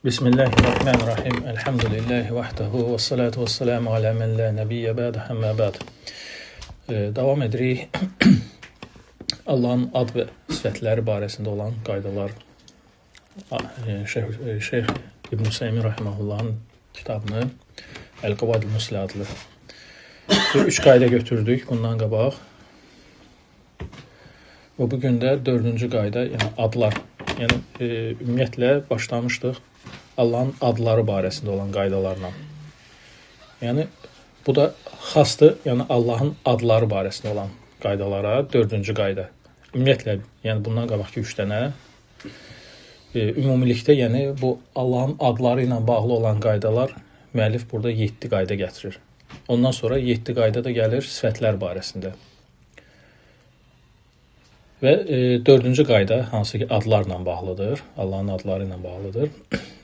Bismillahirrahmanirrahim. Elhamdülillahi vahdehu ve salatu ve selamu ala men la nebiyye ba'de hemmə ba'd. Davam edirik. Allahın ad və sifətləri barəsində olan qaydalar. Şeyh İbn Hüseymin rahimehullahın kitabını El-Qavaidul Musla adlı. 3 qayda götürdük bundan qabaq. Və bu gün də 4-cü qayda, yəni adlar. Yəni ümumiyyətlə başlamışdıq Allahın adları barəsində olan qaydalarla. Yəni bu da xasdır, yəni Allahın adları barəsində olan qaydalara 4-cü qayda. Ümumiyyətlə, yəni bundan qabaqki 3 dənə ümumilikdə, yəni bu Allahın adları ilə bağlı olan qaydalar müəllif burada 7 qayda gətirir. Ondan sonra 7 qayda da gəlir sifətlər barəsində. Və 4-cü qayda, hansı ki adlarla bağlıdır, Allahın adları ilə bağlıdır.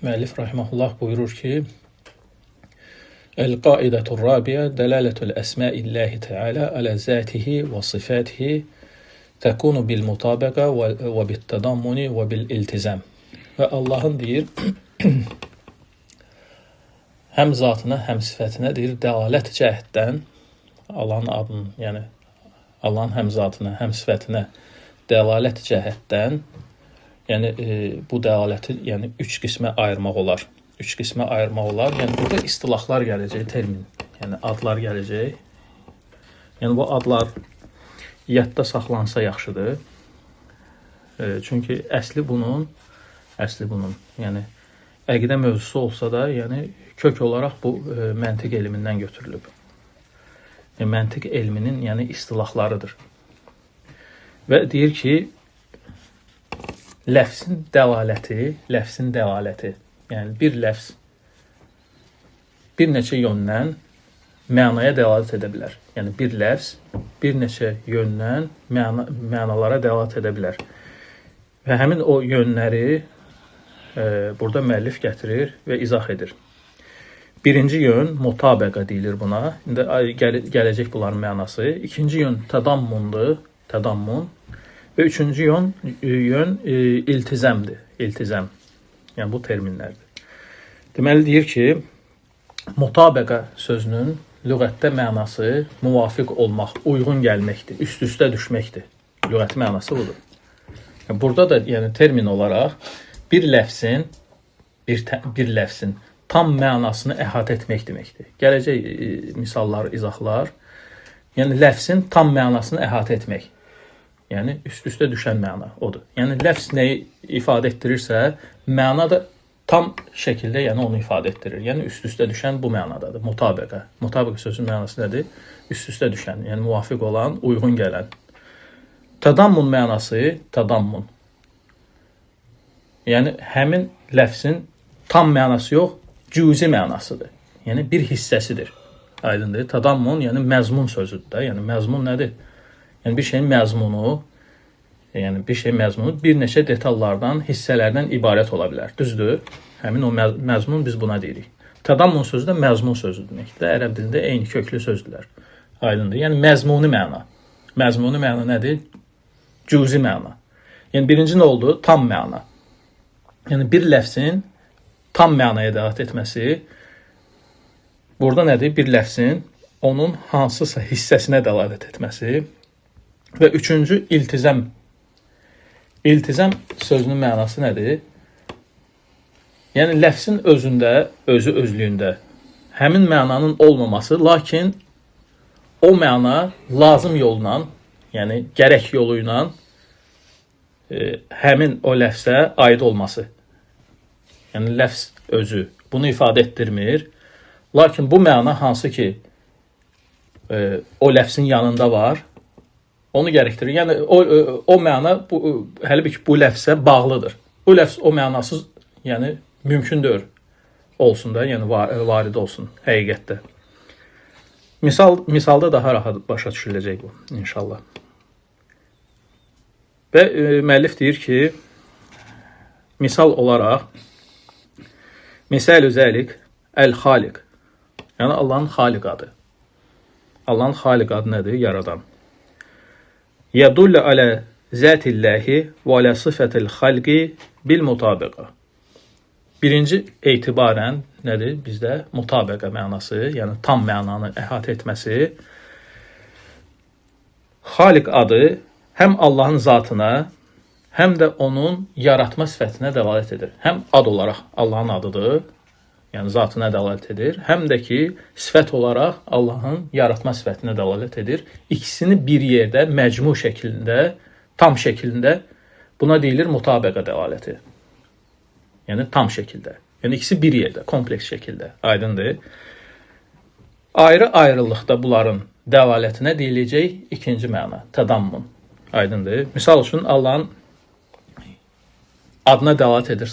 Müəllif rahimehullah buyurur ki: El-qaidatur rabi'a delaletul esma'illahi Teala ala zatihi və sifatihi tekunu bil mutabaqa və bit tadammuni və bil iltizam. Və Allahın deyir həm zatına, həm sifətinə deyir dəlalət cəhətdən Allahın adının, yəni Allahın həm zatına, həm sifətinə dəlalət cəhətdən, yəni bu dəlaləti yəni 3 qismə ayırmaq olar. 3 qismə ayırmaq olar. Yəni burada istilahlar gələcək, termin, yəni adlar gələcək. Yəni bu adlar yadda saxlansa yaxşıdır. Çünki əsli bunun, yəni əqidə mövzusu olsa da, yəni kök olaraq bu məntiq elmindən götürülüb. Məntiq elminin yəni istilahlarıdır. Və deyir ki, ləfsin dəlaləti, yəni bir ləfs bir neçə yöndən mənaya dəlalət edə bilər. Yəni bir ləfs bir neçə yöndən mənalara dəlalət edə bilər. Və həmin o yönləri burada müəllif gətirir və izah edir. Birinci yön mutabəqa deyilir buna. İndi gələcək bunların mənası. İkinci yön tədammundur. Tədammun. Və üçüncü yön iltizamdır. İltizam. Yəni bu terminlərdir. Deməli deyir ki, mutabəqa sözünün lüğətdə mənası müvafiq olmaq, uyğun gəlməkdir, üst-üstə düşməkdir. Lüğəti mənası budur. Yəni, burada da yəni termin olaraq bir ləfsin tam mənasını əhatə etmək deməkdir. Gələcək misallar, izahlar. Yəni ləfsin tam mənasını əhatə etmək. Yəni üst-üstə düşən məna odur. Yəni ləfs nəyi ifadə etdirirsə, məna da tam şəkildə yəni onu ifadə etdirir. Yəni üst-üstə düşən bu mənadadır. Mutabəqa. Mutabəqa sözünün mənası nədir? Üst-üstə düşən, yəni müvafiq olan, uyğun gələn. Tədammun mənası, tədammun. Yəni həmin ləfsin tam mənası yox, cüzi mənasıdır. Yəni bir hissəsidir. Aydındır. Tədammun yəni məzmun sözüdür də. Yəni məzmun nədir? Yəni bir şeyin məzmunu, bir neçə detallardan, hissələrdən ibarət ola bilər. Düzdür? Həmin o məzmun biz buna deyirik. Tədammun sözü də məzmun sözü deməkdir. Ərəb dilində eyni köklü sözdürlər. Aydındır. Yəni məzmuni məna. Məzmuni məna nədir? Cüzi məna. Yəni birinci nə oldu? Tam məna. Yəni bir ləfsin tam mənaya dəlalət etməsi burada nədir? Bir ləfsin onun hansısa hissəsinə dəlalət etməsi. Və üçüncü iltizam. İltizam sözünün mənası nədir? Yəni ləfsin özlüyündə həmin mənanın olmaması, lakin o məna lazım yolla, yəni gərək yolu ilə həmin o ləfsə aid olması. Yəni ləfs özü bunu ifadə etdirmir. Lakin bu məna hansı ki o ləfsin yanında var, onu gərəkdirir. Yəni o məna hələ ki bu ləfsə bağlıdır. Bu ləfs o mənasız, yəni mümkün deyil olsun da, yəni varid olsun həqiqətdə. Misalda daha rahat başa düşüləcək bu inşallah. Və müəllif deyir ki, misal olaraq misal-ü zəlik əl-xaliq. Yəni Allahın xaliq adı. Allahın xaliq adı nədir? Yaradan. Yədullə alə zətilləhi və alə sıfətil xalqi bil mutabəqa. Birinci etibarən nədir? Bizdə mutabəqə mənası, yəni tam mənanı əhatə etməsi. Xaliq adı həm Allahın zatına, həm də onun yaratma sifətinə dəlalət edir. Həm ad olaraq Allahın adıdır, yəni zatına dəlalət edir, həm də ki, sifət olaraq Allahın yaratma sifətinə dəlalət edir. İkisini bir yerdə, məcmu şəklində, tam şəklində buna deyilir mutabəqə dəlaləti. Yəni tam şəkildə. Yəni ikisi bir yerdə, kompleks şəkildə. Aydındır. Ayrı-ayrılıqda bunların dəlalətinə deyiləcək ikinci məna, tədammun. Aydındır. Misal üçün Allahın adına dəlalət edir.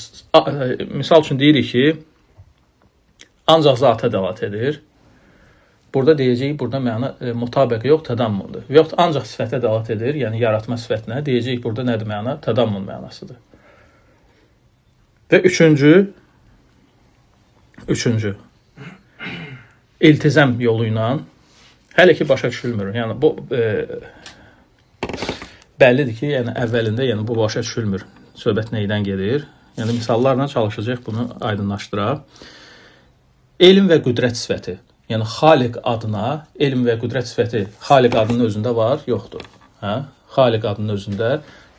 Misal üçün deyirik ki, ancaq zata dəlalət edir. Burada deyəcəyik, burada məna mutabəqə yox, tədammundur. Və yaxud ancaq sifətə dəlalət edir, yəni yaratma sifətinə. Deyəcəyik, burada nədir məna? Tədammun mənasıdır. Və üçüncü, iltizam yolu ilə hələ ki başa düşülmür. Yəni bu bəllidir ki, yəni əvvəlində yəni bu başa düşülmür. Söhbət neydən gedir? Yəni misallarla çalışacaq bunu aydınlaşdıraq. Elm və qüdrət sifəti. Yəni Xaliq adına elm və qüdrət sifəti Xaliq adının özündə var, yoxdur. Hə? Xaliq adının özündə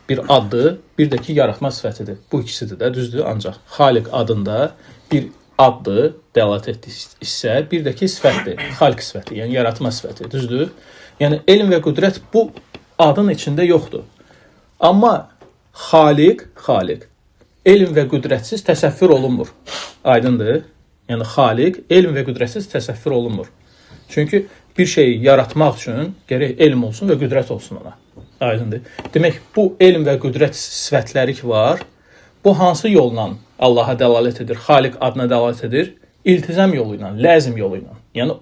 bir addır, bir də ki yaratma sifətidir. Bu ikisidir də, düzdür? Ancaq Xaliq adında bir addır, dəlalət etdisə, bir də ki sifətdir, xalq sifəti, yəni yaratma sifəti, düzdür? Yəni elm və qüdrət bu adın içində yoxdur. Amma Xaliq, elm və qüdrətsiz təsəvvür olunmur. Aydındır? Yəni Xaliq, elm və qüdrətsiz təsəvvür olunmur. Çünki bir şeyi yaratmaq üçün gərək elm olsun və qüdrət olsun ona. Aydındır. Demək, bu elm və qüdrət sifətləri ki var, bu hansı yolla Allaha dəlalət edir, Xaliq adına dəlalət edir? İltizam yolu ilə, ləzim yolu ilə. Yəni,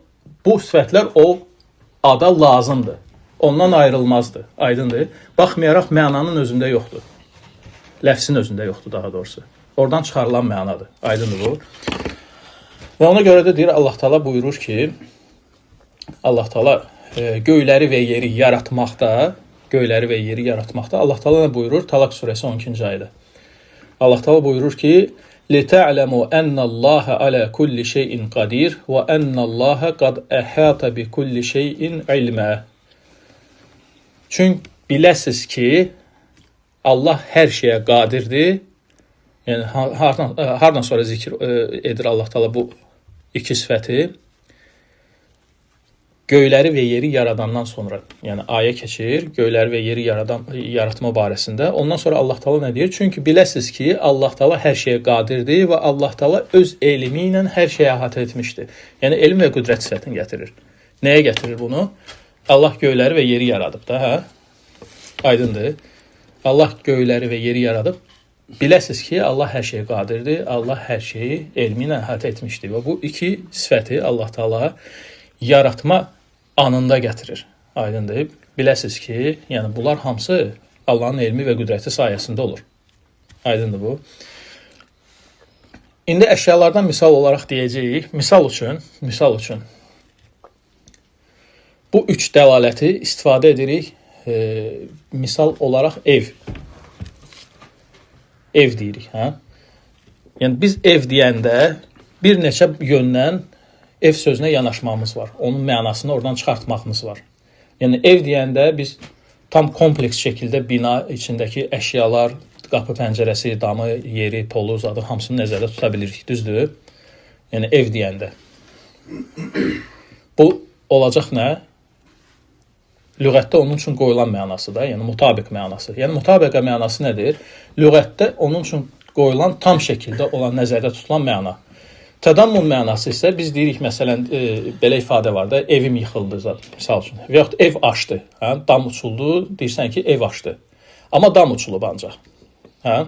bu sifətlər o ada lazımdır. Ondan ayrılmazdır. Aydındır. Baxmayaraq mənanın özündə yoxdur. Ləfsin özündə yoxdur daha doğrusu. Oradan çıxarılan mənadır. Aydındır bu. Və ona görə də deyir, Allah Taala buyurur ki, Allah Taala göyləri və yeri yaratmaqda, Allah Taala nə buyurur? Talaq surəsi 12-ci ayədə. Allah Taala buyurur ki, لِتَعْلَمُوا أَنَّ اللّٰهَ عَلَى كُلِّ شَيْءٍ قَدِيرٌ وَأَنَّ اللّٰهَ قَدْ أَحَاطَ بِكُلِّ شَيْءٍ عِلْمًا. Çünki biləsiz ki, Allah hər şeyə qadirdir. Yəni hardan sonra zikr edir Allah Taala bu iki sifəti? Göyləri və yeri yaradandan sonra, yəni ayə keçir, göyləri və yeri yaratma barəsində. Ondan sonra Allah Taala nə deyir? Çünki biləsiz ki, Allah Taala hər şeyə qadirdir və Allah Taala öz elmi ilə hər şeyi əhatə etmişdir. Yəni elm və qüdrət sifətini gətirir. Nəyə gətirir bunu? Allah göyləri və yeri yaradıb da, hə? Aydındır. Allah göyləri və yeri yaradıb. Biləsiz ki, Allah hər şeyə qadirdir, Allah hər şeyi elmi ilə əhatə etmişdir və bu iki sifəti Allah Taala yaratma anında gətirir. Aydındır. Biləsiz ki, yəni bunlar hamısı Allahın elmi və qüdrəti sayəsində olur. Aydındır bu. İndi əşyalardan misal olaraq deyəcəyik. Misal üçün bu üç dəlaləti istifadə edirik. Misal olaraq ev deyirik. Hə? Yəni biz ev deyəndə bir neçə yöndən ev sözünə yanaşmamız var. Onun mənasını oradan çıxartmağımız var. Yəni ev deyəndə biz tam kompleks şəkildə bina içindəki əşyalar, qapı, pəncərəsi, damı, yeri, polu, zadı hamısını nəzərdə tuta bilirik. Düzdür? Yəni ev deyəndə. Bu olacaq nə? Lüğətdə onun üçün qoyulan mənası da, yəni mutabiq mənası. Yəni mutabiqə mənası nədir? Lüğətdə onun üçün qoyulan tam şəkildə olan, nəzərdə tutulan məna. Tədammun mənası isə biz deyirik, məsələn, belə ifadə var da, evim yıxıldı, misal üçün. Və yaxud ev açdı, hə? Dam uçuldu, deyirsən ki, ev açdı. Amma dam uçulub ancaq. Hə?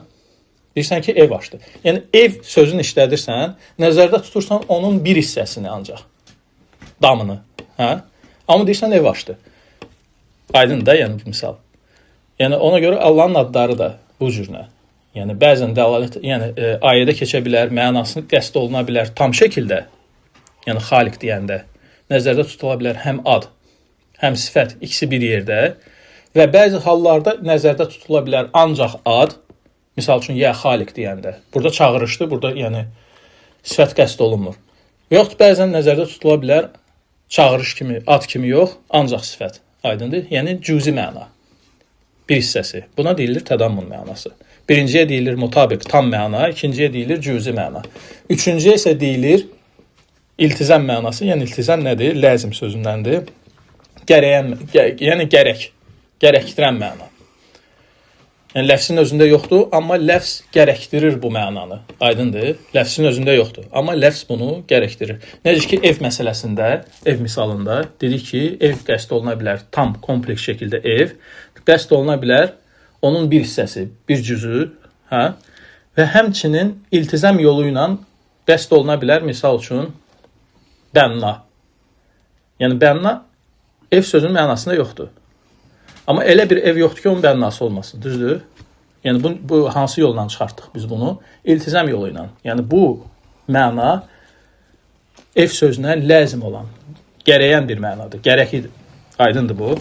Deyirsən ki, ev açdı. Yəni, ev sözünü işlədirsən, nəzərdə tutursan onun bir hissəsini ancaq. Damını. Hə? Amma deyirsən, ev açdı. Aydın da, yəni, misal. Yəni, ona görə Allahın adları da bu cürlə. Yəni, bəzən dəlalət, ayədə keçə bilər, mənasını qəsd oluna bilər tam şəkildə, yəni Xaliq deyəndə, nəzərdə tutula bilər həm ad, həm sifət, ikisi bir yerdə və bəzi hallarda nəzərdə tutula bilər ancaq ad, Misal üçün, ya xaliq deyəndə. Burada çağırışdır, burada yəni sifət qəsd olunmur. Və yaxud bəzən nəzərdə tutula bilər, çağırış kimi, ad kimi yox, ancaq sifət. Aydındır? Yəni cüzi məna. Bir hissəsi. Buna deyilir tədammun mənası. Birinciyə deyilir mutabiq, tam məna, ikinciyə deyilir cüzi məna. Üçüncüyə isə deyilir iltizam mənası. Yəni iltizam nədir? Ləzim sözündəndir. Gərəyən, yəni gərəkdirən məna. Yəni ləfsin özündə yoxdur, amma ləfs gərəkdirir bu mənanı. Aydındır? Ləfsin özündə yoxdur, amma ləfs bunu gərəkdirir. Necə ki, ev məsələsində, ev misalında dedik ki, ev qəsd oluna bilər tam kompleks şəkildə ev, qəsd oluna bilər onun bir hissəsi, bir cüzü, hə? Və həmçinin iltizam yolu ilə qəsd oluna bilər, misal üçün, bənna. Yəni, bənna ev sözünün mənasında yoxdur. Amma elə bir ev yoxdur ki, onun bənası olmasın, düzdür? Yəni, bu hansı yolla çıxartdıq biz bunu? İltizam yolu ilə. Yəni, bu məna ev sözünə ləzim olan, gərəyən bir mənadır, gərəklidir. Aydındır bu.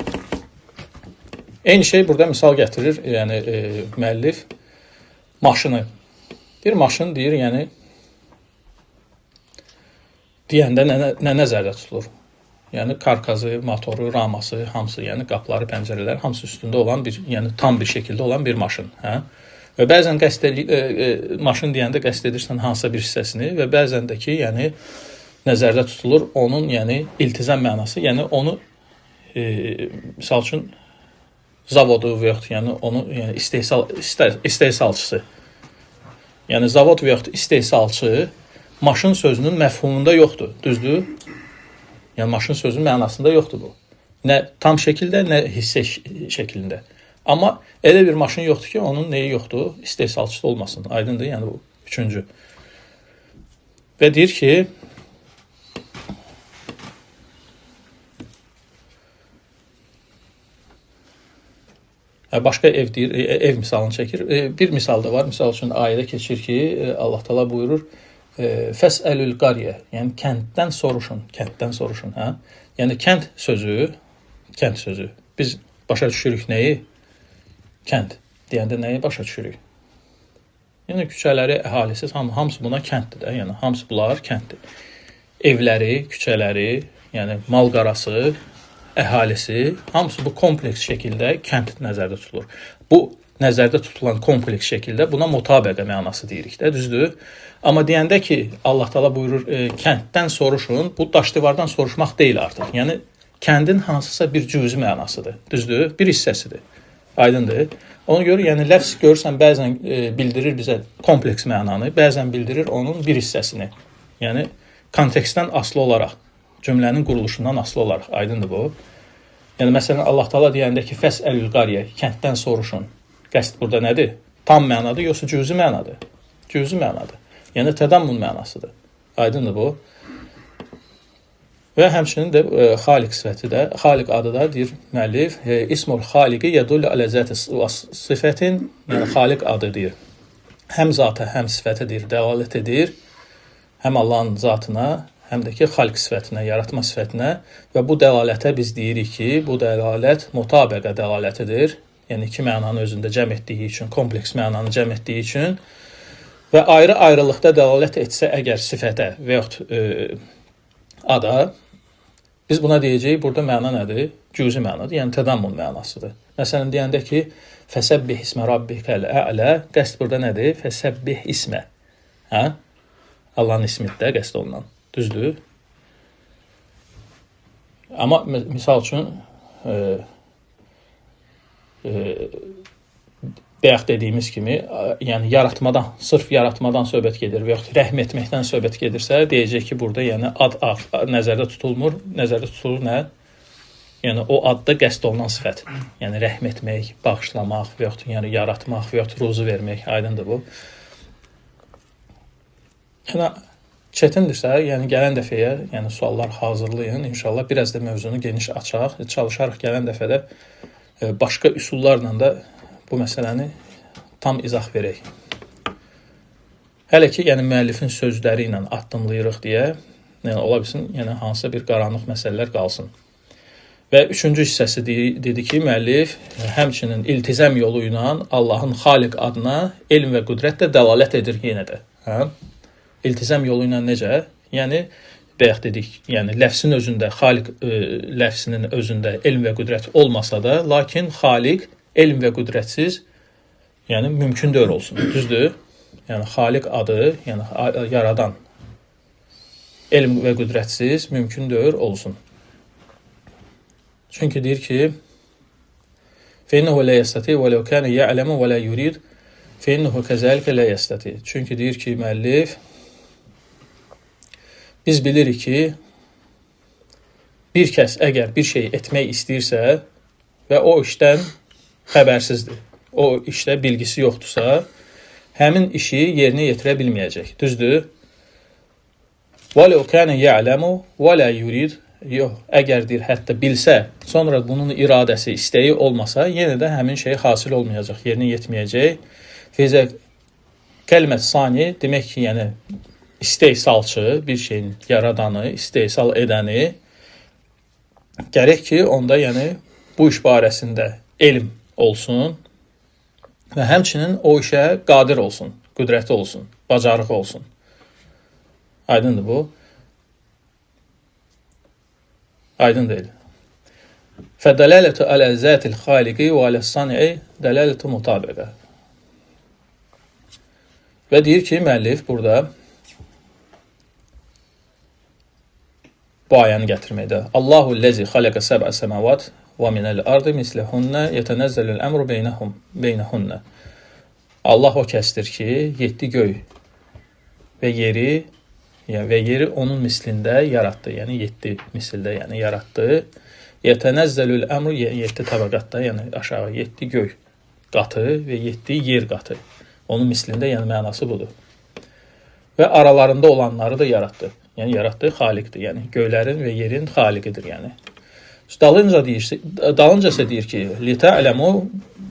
Eyni şey burada misal gətirir, yəni müəllif maşını. Bir maşın deyir, yəni deyəndə nə nəzərdə tutulur? Yəni karkazı, motoru, raması, hamısı, yəni qapıları, pəncərələr hamısı üstündə olan bir, yəni tam bir şəkildə olan bir maşın, hə? Və bəzən maşın deyəndə qəsd edirsən hansısa bir hissəsini və bəzən də ki, yəni nəzərdə tutulur onun, yəni iltizam mənası, yəni onu misal üçün zavodu və yaxud yəni onu yəni istehsalçısı. Yəni zavod və yaxud istehsalçı maşın sözünün məfhumunda yoxdur, düzdür? Yəni maşın sözünün mənasında yoxdur bu. Nə tam şəkildə, nə hissə şəklində. Amma elə bir maşın yoxdur ki, onun nəyi yoxdur? İstehsalçısı olmasın. Aydındır? Yəni bu üçüncü. Və deyir ki, başqa ev deyir, ev misalını çəkir. Bir misal da var. Misal üçün ayədə keçir ki, Allah Taala buyurur: "Fəsəlül qariyə", yəni kənddən soruşun, hə? Yəni kənd sözü. Biz başa düşürük nəyi? Kənd deyəndə nəyi başa düşürük? Yəni küçələri, əhalisi hamısı buna kənddir də. Yəni hamısı bunlar kənddir. Evləri, küçələri, yəni mal-qarası, əhalisi, hamısı bu kompleks şəkildə kənd nəzərdə tutulur. Bu nəzərdə tutulan kompleks şəkildə buna mutabəqə mənası deyirik də, düzdür? Amma deyəndə ki, Allah Taala buyurur, kənddən soruşun, bu daş divardan soruşmaq deyil artıq. Yəni kəndin hansısa bir cüzi mənasıdır, düzdür? Bir hissəsidir. Aydındır? Ona görə yəni ləfz görürsən bəzən bildirir bizə kompleks mənanı, bəzən bildirir onun bir hissəsini. Yəni kontekstdən asılı olaraq, cümlənin quruluşundan asılı olaraq, aydındır bu. Yəni məsələn Allah Taala deyəndə ki, fəsəlül qariyə, kənddən soruşun. Qəsd burada nədir? Tam mənadır, yoxsa cüzi mənadır? Cüzi mənadır. Yəni tədammun mənasıdır. Aydındır bu. Və həmçinin də xaliq sifəti də, xaliq adı da deyir müəllif, ismul xaliqi yədullu alə zəti sifətin, yəni xaliq adı deyir. Həm zata, həm sifətə deyir, dəlalət edir. Həm Allahın zatına, həm də ki, xalq sifətinə, yaratma sifətinə və bu dəlalətə biz deyirik ki, bu dəlalət mutabəqə dəlalətidir. Yəni iki mənanı özündə cəm etdiyi üçün, kompleks mənanı cəm etdiyi üçün və ayrı-ayrılıqda dəlalət etsə əgər sifətə və yaxud ada, biz buna deyəcəyik, burada məna nədir? Cüzi mənadır, yəni tədammun mənasıdır. Məsələn, deyəndə ki, fəsəbbih ismə rabbikəl ə'lə, qəsd burada nədir? Fəsəbbih ismə. Hə? Allahın ismidir qəsd olunan. Düzdür? Amma misal üçün bayaq dediyimiz kimi, yəni yaratmadan, sırf yaratmadan söhbət gedir və yaxud rəhm etməkdən söhbət gedirsə, deyəcək ki, burada yəni ad nəzərdə tutulmur. Nəzərdə tutulur nə? Yəni o adda qəsd olunan sifət. Yəni rəhm etmək, bağışlamaq və yaxud yəni yaratmaq və yaxud ruzu vermək, aydındır bu. Yəni çətindirsə, yəni gələn dəfəyə, yəni suallar hazırlayın. İnşallah biraz da mövzunu geniş açaq, çalışarıq gələn dəfədə başqa üsullarla da bu məsələni tam izah verək. Hələ ki, yəni müəllifin sözləri ilə addımlayırıq deyə, yəni ola bilsin, yəni hansısa bir qaranlıq məsələlər qalsın. Və üçüncü hissəsi dedi ki, müəllif həmçinin iltizam yolu ilə Allahın Xaliq adına elm və qüdrət də dəlalət edir yenə də. Hə? İltizam yolu ilə necə? Yəni bayaq dedik, yəni ləfsin özündə, Xaliq ləfsinin özündə elm və qüdrət olmasa da, lakin Xaliq elm və qüdrətsiz, yəni mümkün deyil olsun. Düzdür? Yəni Xaliq adı, yəni yaradan elm və qüdrətsiz mümkün deyil olsun. Çünki deyir ki, فَإِنَّهُ لَا يَسْتَطِيعُ وَلَوْ كَانَ يَعْلَمُ وَلَا يُرِيدُ فَإِنَّهُ كَذَلِكَ لَا يَسْتَطِيعُ. Çünki deyir ki, müəllif, biz bilirik ki, bir kəs əgər bir şey etmək istəyirsə və o işdən xəbərsizdir, o işdə bilgisi yoxdursa, həmin işi yerinə yetirə bilməyəcək. Düzdür? وَلَوْ كَانَ يَعْلَمُ وَلَا يُرِيدُ. Yox, əgər deyir, hətta bilsə, sonra bunun iradəsi, istəyi olmasa, yenə də həmin şey hasil olmayacaq, yerinə yetməyəcək. Fizə kəlmət sani demək ki, yəni istehsalçı, bir şeyin yaradanı, istehsal edəni gərək ki, onda yəni bu iş barəsində elm olsun və həmçinin o işə qadir olsun, qüdrəti olsun, bacarığı olsun. Aydındır bu? Aydın deyil. Fədələlətu alə zətil xaliqi və alə sani'i dələlətu mutabiqə. Və deyir ki, müəllif burada bu ayəni gətirməkdə. Allahu ləzi xaləqə səbə səməvat və minəl ardı misləhunnə yətənəzzəlül əmru beynəhunnə. Allah o kəsdir ki, 7 göy və yeri onun mislində yaratdı. Yəni 7 misildə yaratdı. Yətənəzzəlül əmru 7 təbəqatda, yəni aşağı 7 göy qatı və 7 yer qatı. Onun mislində, yəni mənası budur. Və aralarında olanları da yaratdı. Yəni yaratdığı xaliqdir. Yəni göylərin və yerin xaliqidir, yəni. Dalınca deyir ki, lita'ləmu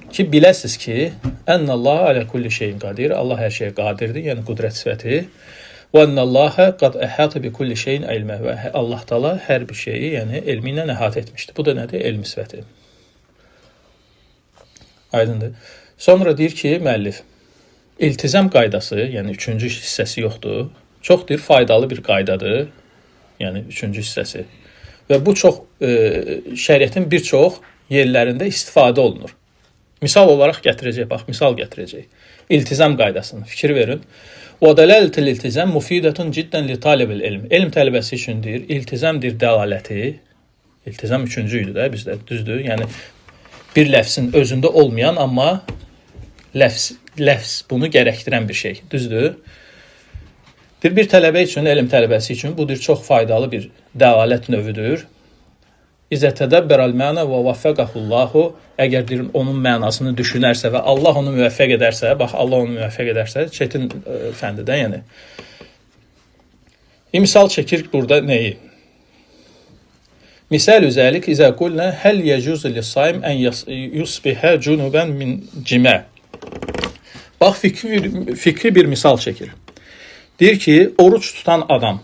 ki, biləsiz ki, ennəllaha alə kulli şeyin qadir. Allah hər şeyə qadirdir, yəni qüdrət sifəti. Və ennəllaha qad əhətə bi kulli şeyin ilmə. Və Allah Taala hər bir şeyi, yəni elmi ilə əhatə etmişdir. Bu da nədir? Elm sifəti. Aydındır. Sonra deyir ki, müəllif, iltizam qaydası, yəni üçüncü hissəsi yoxdur. Çox deyir, faydalı bir qaydadır. Yəni üçüncü hissəsi. Və bu çox şəriətin bir çox yerlərində istifadə olunur. Misal olaraq gətirəcək, bax, misal gətirəcək. İltizam qaydasını fikir verin. Və dələlətul iltizam mufidətun ciddən li talibil elm. Elm tələbəsi üçün deyir, iltizamdır dəlaləti. İltizam üçüncü idi də bizdə, düzdür? Yəni bir ləfsin özündə olmayan, amma ləfs bunu gərəkdirən bir şey, düzdür? Bir tələbə üçün, elm tələbəsi üçün bu çox faydalı bir dəlalət növüdür. İzə tədəbbərəl məna və vəffəqəhullahu, əgər deyir, onun mənasını düşünərsə və Allah onu müvəffəq edərsə, bax, Allah onu müvəffəq edərsə, çətin fəndidə, yəni. Misal çəkir burada nəyi? Misal üzəlik, izə qulnə həl yəcuzü lissaim ən yusbihə cunubən min cimə. Bax, fikri bir misal çəkir. Deyir ki, oruç tutan adam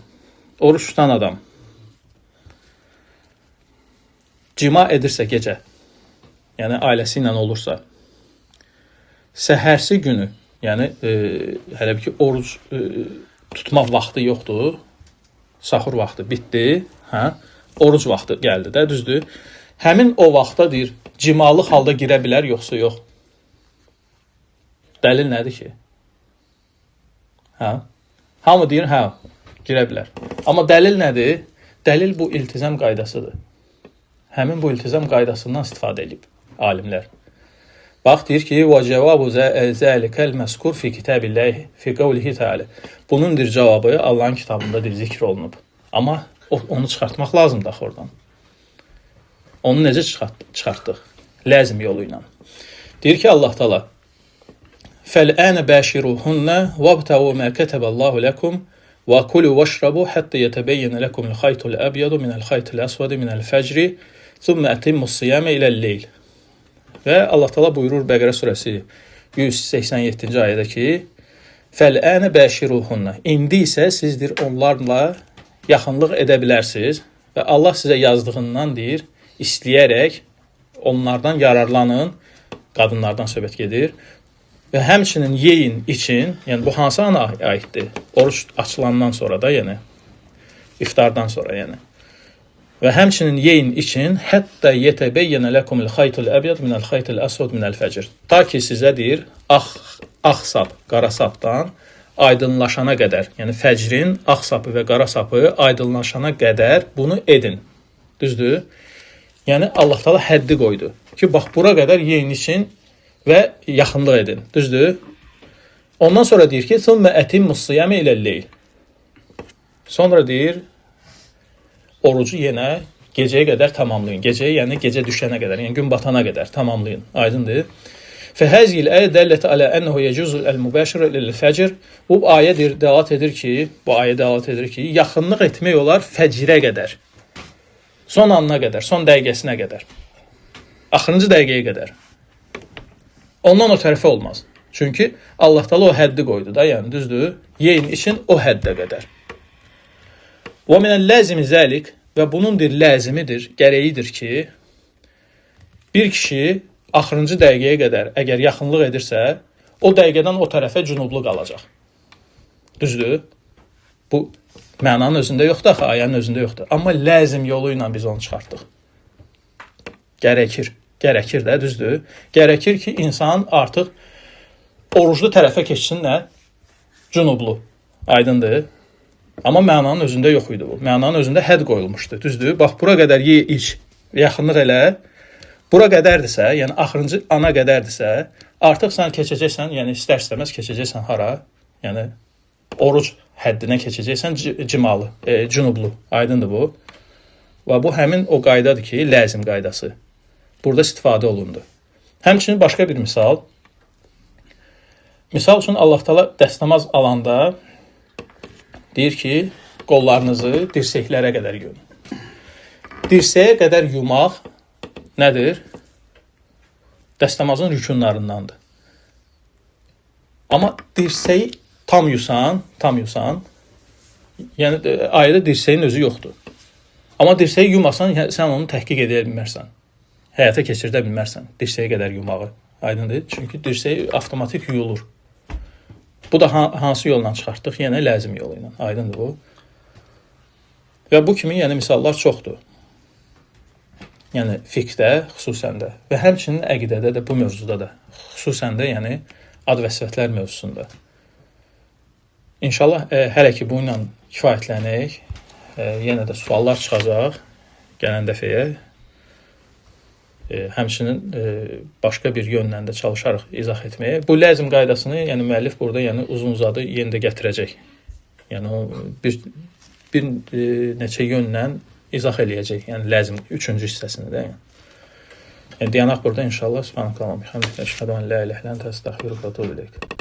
cima edirsə gecə, yəni ailəsi ilə olursa, səhərsi günü, yəni hələ bir ki, oruc tutmaq vaxtı yoxdur, sahur vaxtı bitdi, oruc vaxtı gəldi də, düzdür? Həmin o vaxtda deyir, cimalı halda girə bilər, yoxsa yox. Dəlil nədir ki? Hamı deyir, girə bilər. Amma dəlil nədir? Dəlil bu iltizam qaydasıdır. Həmin bu iltizam qaydasından istifadə edib alimlər. Bax, deyir ki, وَجَوَابُ ذَلِكَ الْمَسْكُرْ فِي كِتَابِ اللّٰهِ فِي قَوْلِهِ تَعَالَى. Bunun cavabı Allahın kitabında zikr olunub. Amma onu çıxartmaq lazımdır axı oradan. Onu necə çıxartdıq? Ləzim yolu ilə. Deyir ki, Allah Taala فَالْآنَ بَاشِرُوهُنَّ وَابْتَغُوا مَا كَتَبَ اللّٰهُ لَكُمْ وَكُلُوا وَاشْرَبُوا حَتَّى يَتَبَيَّنَ لَكُمُ الْخَيْطُ الْأَبْيَضُ مِنَ الْخَيْطِ الْأَسْوَدِ مِنَ الْفَجْرِ ثُمَّ أَتِمُّوا الصِّيَامَ إِلَى اللَّيْلِ. Və Allah Taala buyurur Bəqərə surəsi 187-ci ayədə ki, فَالْآنَ بَاشِرُوهُنَّ. İndi isə sizdir onlarla yaxınlıq edə bilərsiniz və Allah sizə yazdığından deyir, istəyərək onlardan yararlanın, qadınlardan söhbət gedir. Və həmçinin yeyin, için, yəni bu hansı ana aiddir? Oruç açılandan sonra da, yəni iftardan sonra, yəni. Və həmçinin yeyin, için, hətta yetəbəyyənə ləkumul xaytul əbyad minəl xaytul əsvəd minəl fəcr. Ta ki sizə deyir, ağ sap, qara sapdan aydınlaşana qədər, yəni fəcrin ağ sapı və qara sapı aydınlaşana qədər bunu edin. Düzdür? Yəni Allah Taala həddi qoydu ki, bax bura qədər yeyin, için və yaxınlıq edin. Düzdür? Ondan sonra deyir ki, "Thumma atimmus siyame ilal-leyl." Sonra deyir, orucu yenə gecəyə qədər tamamlayın. Gecəyə, yəni gecə düşənə qədər, yəni gün batana qədər tamamlayın. Aydındır? Fəhəzil ayə dəllet alə ənəhu yecuzul el-mübəşir lil-fəcr. Bu ayə dəlalət edir ki, yaxınlıq etmək olar fəcrə qədər. Son anına qədər, son dəqiqəsinə qədər. Axırıncı dəqiqəyə qədər. Ondan o tərəfə olmaz. Çünki Allah Taala o həddi qoydu da, yəni düzdür? Yeyin, için o həddə qədər. Və minəl-lazimi zəlik və bunundur ləzimidir, gərəyidir ki, bir kişi axırıncı dəqiqəyə qədər əgər yaxınlıq edirsə, o dəqiqədən o tərəfə cünublu qalacaq. Düzdür? Bu mənanın özündə yoxdur, axı, ayənin özündə yoxdur. Amma ləzim yolu ilə biz onu çıxartdıq. Gərəkir də, düzdür? Gərəkir ki, insan artıq oruclu tərəfə keçsin nə? Cünublu. Aydındır? Amma mənanın özündə yox idi bu. Mənanın özündə hədd qoyulmuşdu, düzdür? Bax, bura qədər ye, iç, yaxınlıq elə. Bura qədərdirsə, yəni axırıncı ana qədərdirsə, artıq sən keçəcəksən, yəni istər-istəməz keçəcəksən hara? Yəni oruc həddinə keçəcəksən cimalı, cünublu. Aydındır bu? Və bu həmin o qaydadır ki, ləzim qaydası. Burada istifadə olundu. Həmçinin başqa bir misal. Misal üçün Allah Taala dəstəmaz alanda deyir ki, qollarınızı dirsəklərə qədər yuyun. Dirsəyə qədər yumaq nədir? Dəstəmazın rükunlarındandır. Amma dirsəyi tam yusan, yəni ayədə dirsəyin özü yoxdur. Amma dirsəyi yumasan, sən onu təhqiq edə bilmərsən. Həyata keçirdə bilmərsən dirsəyə qədər yumağı. Aydındır? Çünki dirsəyi avtomatik yuyulur. Bu da hansı yolla çıxartdıq? Yəni ləzim yolu ilə. Aydındır bu? Və bu kimi yəni misallar çoxdur. Yəni fiqhdə xüsusən də və həmçinin əqidədə də bu mövzuda da xüsusən də yəni ad və sifətlər mövzusunda. İnşallah hələ ki bu ilə kifayətlənək. Yenə də suallar çıxacaq gələn dəfəyə. Həmçinin başqa bir yönlə də çalışarıq izah etməyə. Bu ləzim qaydasını yəni müəllif burada yəni uzun-uzadı yenə də gətirəcək. Yəni o bir neçə yönlə izah eləyəcək. Yəni ləzim 3-cü hissəsini də. Yəni dayanaq burada inşallah. Subhanallah, hamdülillah, əşhədu an la ilahe illə əntə, əstəğfiruka və etûbü ileyk.